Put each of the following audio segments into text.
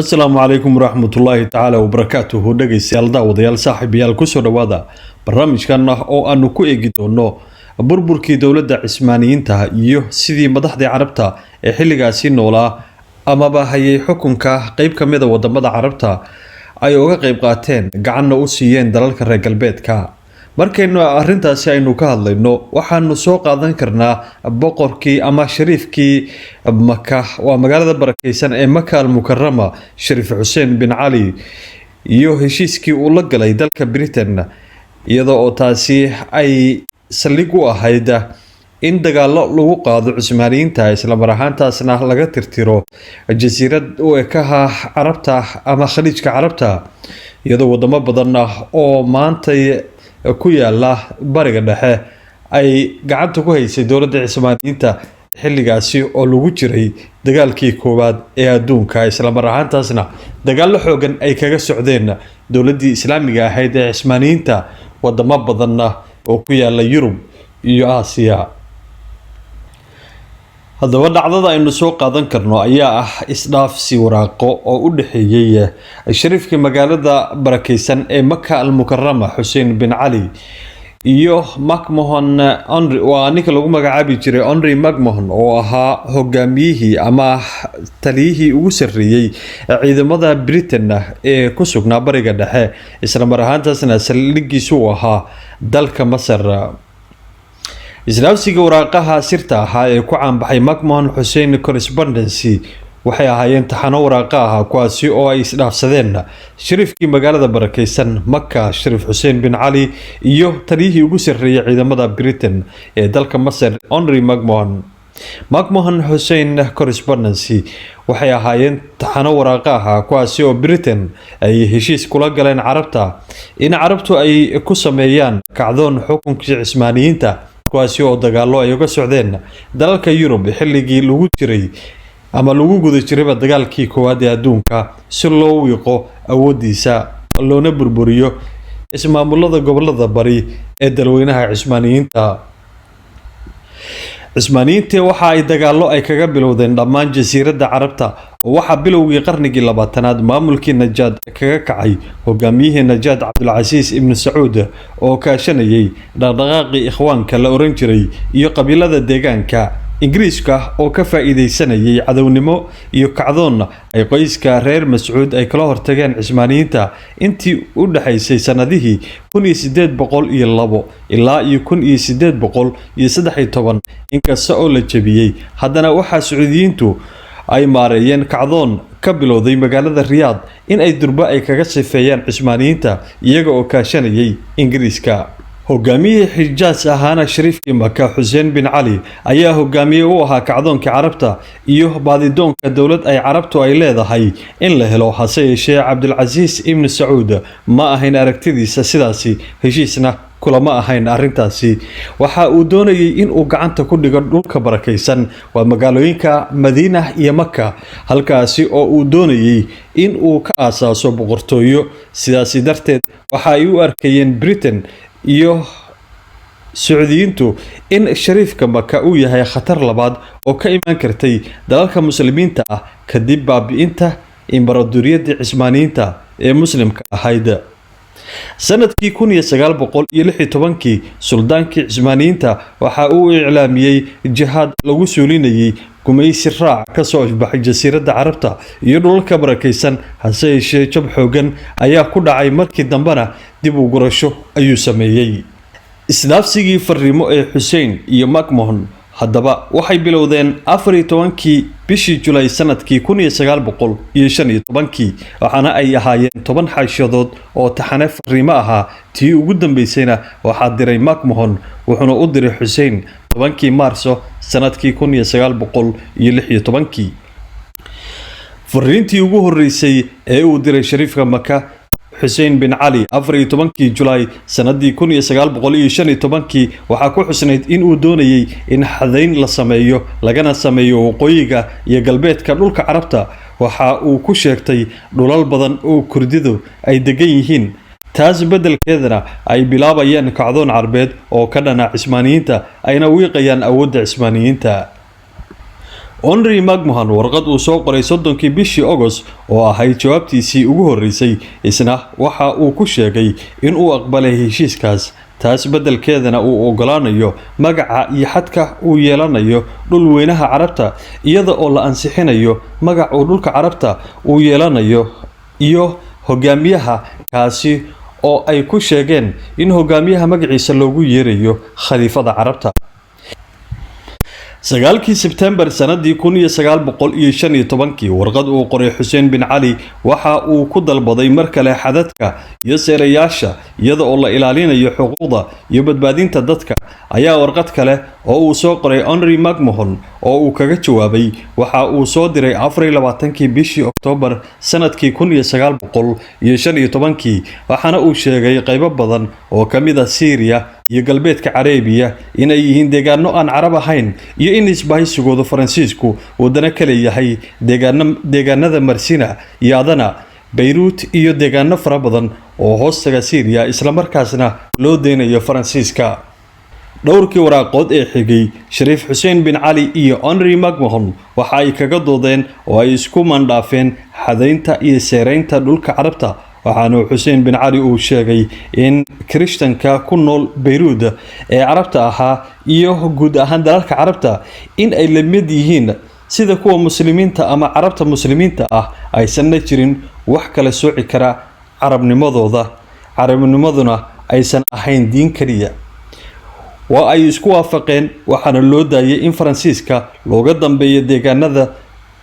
السلام عليكم ورحمة الله تعالى وبركاته dhegeystayaal daawadayaal saaxiibayaal ku soo dhawaada barnaamijkan oo aanu ku eegi doono burburkii dawladda Cismaaniyiinta iyo sidii madaxda Carabta ee xilligaasi noolaa amaba hayay xukunka qayb ka mid ah wadamada Carabta ay uga qayb qaateen gacanna u siiyeen dalalka reer galbeedka markaynu arrintaasi aynu ka hadlayno waxaanu soo qaadan karnaa boqorkii ama shariifkii Makka waa magaalada barakeysan ee Makka al-Mukarrama Shariif Hussein bin Ali iyo heshiiskii uu la galay dalka Britain iyadoo oo taasi ay saldhig u ahayd in dagaalo lagu qaado Cismaaniyiinta isla mar ahaantaasna laga tirtiro jasiirad u ekaha Carabta ama Khaliijka Carabta iyadoo wadamo badan oo maanta ku yaala bariga dhexe ay gacanta ku haysay dawladda Cismaaniyiinta xilligaasi oo lagu jiray dagaalkii koowaad ee adduunka isla mar ahaantaasna dagaal xoogan ay kaga socdeen dawladdii Islaamiga ahayd ee Cismaaniyiinta wadamo badan oo ku yaala Yurub iyo Aasiya haddaba dhacdada aynu soo qaadan karno ayaa ah isdhaafsi waraaqo oo u dhaxeeyay shariifka magaalada barakeysan ee Makka al-Mukarrama Hussein bin Ali iyo McMahon Henry waa ninka lagu magacaabi jiray Henry McMahon oo ahaa hogaamiyihii ama taliyihii ugu sarreeyay ciidamada Britain ee ku sugnaa bariga dhexe isla mar ahaantaasna saldhigiisu ahaa dalka Masar isdhaafsiga waraaqaha sirta ahaa ee ku caanbaxay McMahon Hussein correspondence waxay ahaayeen taxano waraaqaha kuwaasi oo ay isdhaafsadeen shariifkii magaalada barakeysan Makka Shariif Hussein bin Ali iyo taliyihii ugu sarreeyay ciidamada Britain ee dalka Masar Henry McMahon Hussein correspondence waxay ahaayeen taxano waraaqaha kuwaasi oo Britain ay heshiis kula galeen Carabta in Carabtu ay ku sameeyaan kacdoon xukunkii Cismaaniyiinta kuwaasi oo dagaalo ay uga socdeen dalalka Yurub xilligii lagu jiray ama lagu guda jiray dagaalkii koowaad ee adduunka si loo wiiqo awoodiisa loona burburiyo ismaamulada gobolada bari ee dalweynaha Cismaaniyiinta waxa ay dagaalo ay kaga bilowdeen dhammaan jasiiradda Carabta waxa bilowgii qarnigii 20aad maamulkii Najaad kaga kacay hogaamiyihii Najaad Cabdulcasiis ibn Sacuud oo kaashanayay dhaqdhaqaaqii ikhwaanka la oran jiray iyo qabiilada deegaanka Ingiriiska oo ka faa'iideysanayay cadownimo iyo kacdoon ay qoyska reer Mascuud ay kala hortageen Cismaaniyiinta intii u dhaxaysay sanadihii 1802 ilaa 1813 inkasta oo la jabiyay haddana waxa Sacuudiyiintu ay maareeyeen kacdoon ka bilowday magaalada Riyadh in ay durba ay kaga sifeeyaan Cismaaniyiinta iyaga oo kaashanayay Ingiriiska hogaamiyihii Xijaas ahaana shariifkii Makka Hussein bin Ali ayaa hogaamiye u ahaa kacdoonka Carabta iyo baadidoonka dawlad ay Carabtu ay leedahay in la helo hase yeeshee Cabdulcasiis ibn Sacuud ma ahayn aragtidiisa sidaasi heshiisna kulama ahayn arrintaasi waxa uu doonayay in uu gacanta ku dhigo dhulka barakeysan waa magaalooyinka Madiina iyo Makka halkaasi oo uu doonayay in uu ka aasaaso boqortooyo sidaasi darteed waxa ay u arkayeen Britain iyo Sacuudiyiintu in shariifka Makka uu yahay khatar labaad oo ka iman kartay dalalka muslimiinta ah kadib baabi'inta imbaradoriyadda Cismaaniyiinta ee muslimka ahayd sanadkii 1916 suldaankii Cismaaniyiinta waxa uu iclaamiyay jihaad lagu suulinayay gumaysi raac ka soo baxay jasiiradda Carabta iyo dhulka barakeysan hase yeeshee jab xoogan ayaa ku dhacay markii dambana dib u gurasho ayuu sameeyay isdhaafsigii fariimo ee Hussein iyo McMahon haddaba waxay bilowdeen 14kii bishii July sanadkii 1915 waxaana ay ahaayeen 10 xaashadood oo taxane fariimo ahaa tii ugu dambeysayna waxaa diray McMahon wuxuuna u diray Hussein 10kii Maarso sanadkii 1916 fariintii ugu horeysay ee uu diray shariifka Makka Hussein bin Ali 14kii July sanadii 1915 waxa ku xusnayd in uu doonayay in xadayn la sameeyo lagana sameeyo waqooyiga iyo galbeedka dhulka Carabta waxa uu ku sheegtay dhulal badan oo Kurdidu ay degan yihiin taas bedelkeedana ay bilaabayaan kacdoon Carbeed oo ka dhana Cismaaniyiinta ayna wiiqayaan awoodda Cismaaniyiinta Henry McMahon warqad uu soo qoray 30kii bishii August oo ahayd jawaabtiisii ugu horeysay isna waxa uu ku sheegay in uu aqbalay heshiiskaas taas beddelkeedana uu ogolaanayo magaca iyo xadka uu yeelanayo dhul weynaha Carabta iyada oo la ansixinayo magaca uu dhulka Carabta uu yeelanayo iyo hogaamiyaha kaasi oo ay ku sheegeen in hogaamiyaha magaciisa loogu yeerayo khaliifada Carabta 9 September sanadii 1915 warqad uu qoray Xuseen bin Cali waxa uu ku dalbaday markale xadadka iyo seerayaasha iyada oo la ilaalinayo xuquuqda iyo badbaadinta dadka ayaa warqad kale oo uu soo qoray Henry McMahon oo uu kaga jawaabay waxa uu soo diray 24kii bishii October sanadkii 1915 waxaana uu sheegay qaybo badan oo kamid ah Syria iyo galbeedka Carabiya inay yihiin deegaano aan Carab ahayn iyo in isbahaysigooda Faransiisku wadana kale yahay deegaanada Marsina iyo Adana Beirut iyo deegaano fara badan oo hoostaga Syria isla markaasna loo deenayo Faransiiska dhowrkii waraaqood ee xigay Shariif Xuseen bin Cali iyo Henry McMahon waxa ay kaga doodeen oo ay isku mandhaafeen xadaynta iyo seereynta dhulka Carabta waxaana Xuseen bin Cali uu sheegay in Kirishtanka ku nool Beirut ee Carabta ahaa iyo guud ahaan dalalka Carabta in ay la mid yihiin sida kuwa muslimiinta ama Carabta muslimiinta ah aysan jirin wax kala sooci kara carabnimaduna aysan ahayn diin kaliya waa ay isku waafaqeen waxaana loo daayay in Faransiiska looga dambeeyo deegaanada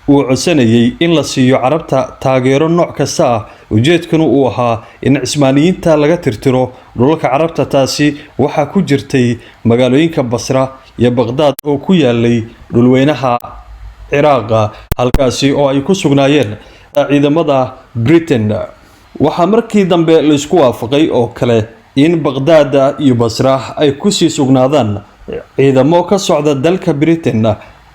uu codsanayay in la siiyo Carabta taageero nooc kasta ah ujeedkuna uu ahaa in Cismaaniyiinta laga tirtiro dhulalka Carabta taasi waxa ku jirtay magaalooyinka Basra iyo Baghdad oo ku yaalay dhulweynaha Ciraaq halkaasi oo ay ku sugnaayeen ciidamada Britain waxa markii dambe la isku waafaqay oo kale in Baghdad iyo Basra ay ku sii sugnaadaan ciidamo ka socda dalka Britain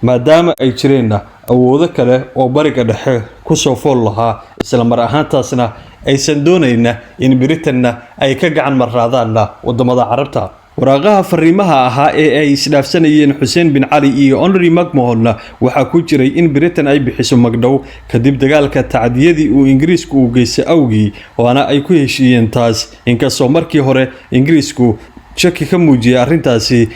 maadaama ay jireen awoodo kale oo bariga dhexe ku soo fool lahaa isla mar ahaantaasna aysan doonayna in Britain ay ka gacan marraadaan wadamada Carabta waraaqaha fariimaha ahaa ee ay isdhaafsanayeen Xuseen bin Cali iyo Henry McMahon waxa ku jiray in Britain ay bixiso magdhow kadib dagaalka tacdiyadii uu Ingiriisku u geystay awgii waana ay ku heshiiyeen taas inkastoo markii hore Ingiriisku shaki ka muujiyay arrintaasi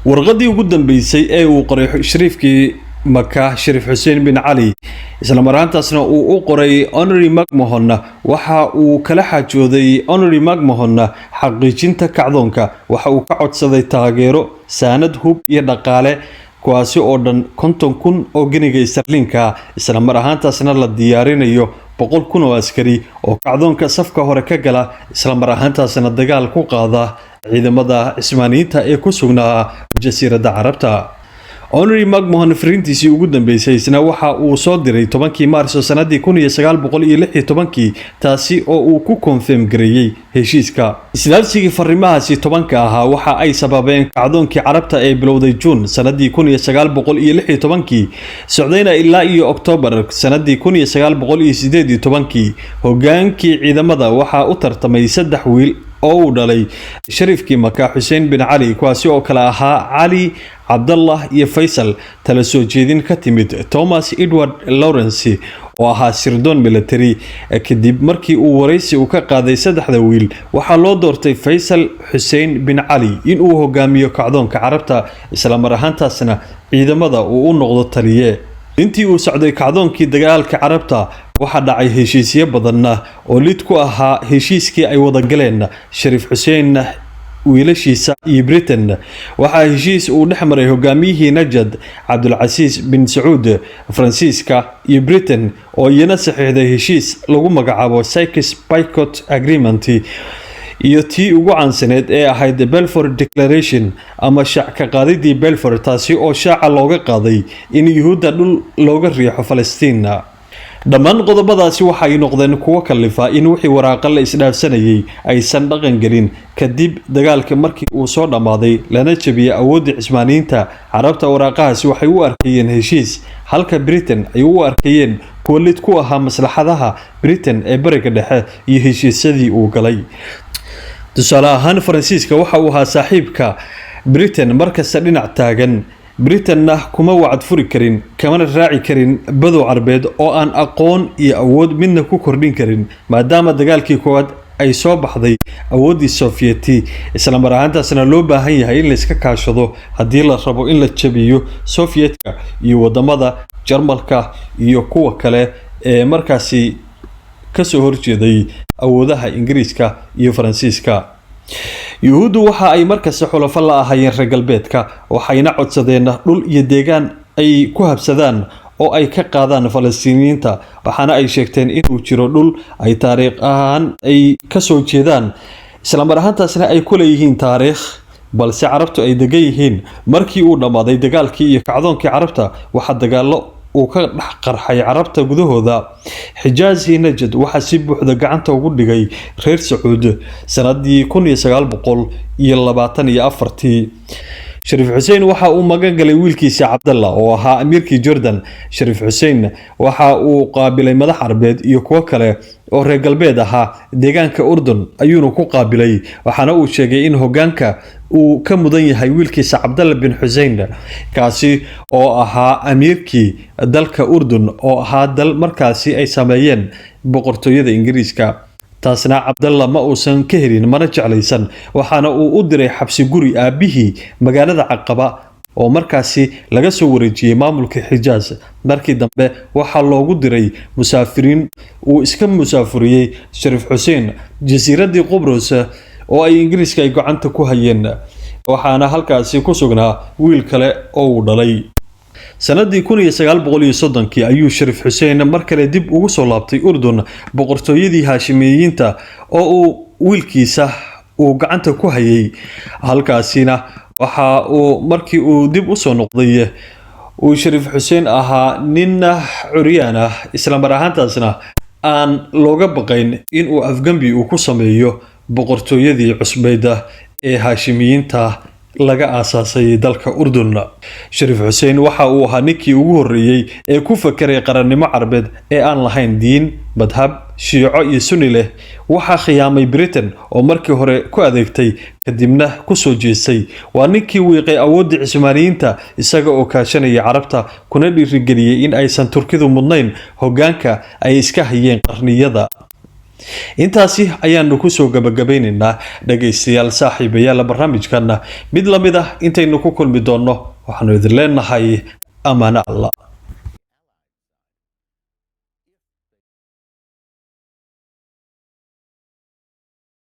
warqadii ugu dambeysay ee uu qoray Shariifkii Maka Shariif Xuseen bin Cali isla maraantaasna uu u qoray Henry McMahon waxa uu kala xajooday Henry McMahon xaqiijinta kacdoonka waxa uu ka codsaday taageero saanad hub iyo dhaqaale kuwaasi oo dhan 50,000 oo giniga sterlinka isla mar ahaantaasna la diyaarinayo 100,000 oo askari oo kacdoonka safka hore ka gala isla mar ahaantaasna dagaal ku qaada ciidamada Cismaaniyiinta ee ku sugnaa jasiiradda Carabta Henry McMahon fariintiisii ugu dambeysay isna waxa uu soo diray 10kii Maarso sanadii 1916 taasi oo uu ku confirm gareeyay heshiiska isdhaafsigii fariimahaasi 10ka ahaa waxa ay sababeen kacdoonkii Carabta ee bilowday June sanadii 1916 socdayna ilaa iyo October sanadii 1918 hogaankii ciidamada waxa uu tartamay 3 wiil oo uu dhalay Shariifkii Maka Xuseen bin Cali kuwaasi oo kala ahaa Cali Abdullah iyo Faisal tala soo jeedin ka timid Thomas Edward Lawrence oo ahaa sirdoon military kadib markii uu wareysi u ka qaaday 3 wiil waxa loo doortay Faisal Xuseen bin Cali in uu hogaamiyo kacdoonka Carabta isla mar ahaantaasna ciidamada uu u noqdo taliye intii uu socday kacdoonkii dagaalka Carabta waxa dhacay heshiisyo badan oo lid ku ahaa heshiiskii ay wada galeen Shariif Xuseen wiilashiisa iyo Britain waxa heshiis uu dhexmaray hogaamiyihii Najad Abdulaziz bin Saud Faransiiska iyo Britain oo iyana saxiixday heshiis lagu magacaabo Sykes-Picot Agreement iyo tii ugu caansaneed ee ahayd Balfour Declaration ama shaac ka qaadidii Balfour taasi oo shaaca looga qaaday in Yuhuudda dhul looga riixo Falastiin dhammaan qodobadaasi waxa ay noqdeen kuwo kalifa in wixii waraaqa la isdhaafsanayay aysan dhaqan gelin kadib dagaalka markii uu soo dhamaaday lana jabiyay awoodda Cismaaniyiinta Carabta waraaqahaasi waxay u arkayeen heshiis halka Britain ay u arkayeen kuwo lid ku ahaa maslaxadaha Britain ee bariga dhexe iyo heshiisyadii uu galay tusaale ahaan Faransiiska waxa uu ahaa saaxiibka Britain markasta dhinac taagan Britainna kuma wacad furi karin kamana raaci karin badow carbeed oo aan aqoon iyo awood midna ku kordhin karin maadaama dagaalkii koowaad ay soo baxday awoodii Sovieti isla mar ahaantaasna loo baahan yahay in la iska kaashado haddii la rabo in la jabiyo Sovietka iyo wadamada Jarmalka iyo kuwa kale ee markaasi ka soo horjeeday awoodaha Ingiriiska iyo Faransiiska. Yuhuuddu waxa ay markaas xulafo la ahaayeen reer galbeedka waxayna codsadeen dhul iyo deegaan ay ku habsadaan oo ay ka qaadaan Falastiiniyiinta waxaana ay sheegteen inuu jiro dhul ay taariikh ahaan ay ka soo jeedaan isla mar ahaantaasna ay ku leeyihiin taariikh balse carabtu ay degan yihiin. Markii uu dhamaaday dagaalkii iyo kacdoonkii carabta waxa dagaalo uu ka dhex qarxay carabta gudahooda. Xijaaz iyo Najd waxa si buuxda gacanta ugu dhigay reer Sacuud sanadii 1924. Sharif Hussein waxa uu magan galay wiilkiisa Cabdallah oo ahaa amiirkii Jordan. Sharif Hussein waxa uu qaabilay madax carbeed iyo kuwa kale oo reer galbeed ahaa deegaanka Urdun ayuuna ku qaabilay waxaana uu sheegay in hoggaanka uu ka mudan yahay wiilkiisa Cabdallah bin Hussein kaasi oo ahaa amiirkii dalka Urdun oo ahaa dal markaasi ay sameeyeen boqortooyada Ingiriiska. taasna Cabdallah ma uusan ka helin mana jeclaysan waxaana uu u diray xabsi guri aabihii magaalada Aqaba oo markaasi laga soo wareejiyay maamulka Xijaaz. markii dambe waxa loogu diray musaafiriin uu iska musaafuriyay Sharif Hussein jasiiradii Qubrus oo ay Ingiriiska ay gacanta ku hayeen waxaana halkaasi ku sugnaa wiil kale oo uu dhalay. sanadii 1930 ayuu Sharif Hussein mar kale dib ugu soo laabtay Urdun boqortooyadii Haashimiyiinta oo uu wiilkiisa uu gacanta ku hayay. halkaasina waxa uu markii uu dib u soo noqday uu Sharif Hussein ahaa nin curyaan ah isla mar ahaantaasna aan looga baqayn in uu afgambi uu ku sameeyo boqortooyadii cusbayda ee Haashimiyiinta laga aasaasay dalka Urdun. Sharif Hussein waxa uu ahaa ninkii ugu horeeyay ee ku fakiray qarannimo carbeed ee aan lahayn diin, madhab, shiico iyo sunni leh. waxa khiyaamay Britain oo markii hore ku adeegtay kadibna ku soo jeestay. waa ninkii wiiqay awoodda Cismaaniyiinta isaga oo kaashanaya carabta kuna dhiirigeliyay in aysan Turkidu mudnayn hoggaanka ay iska hayeen qarniyada. intaasi ayaanu ku soo gabagabaynaynaa dhageystayaal saaxiibayaal barnaamijkan mid lamid ah intaynu ku kulmi doono waxaanu idin leenahay amaana Allah.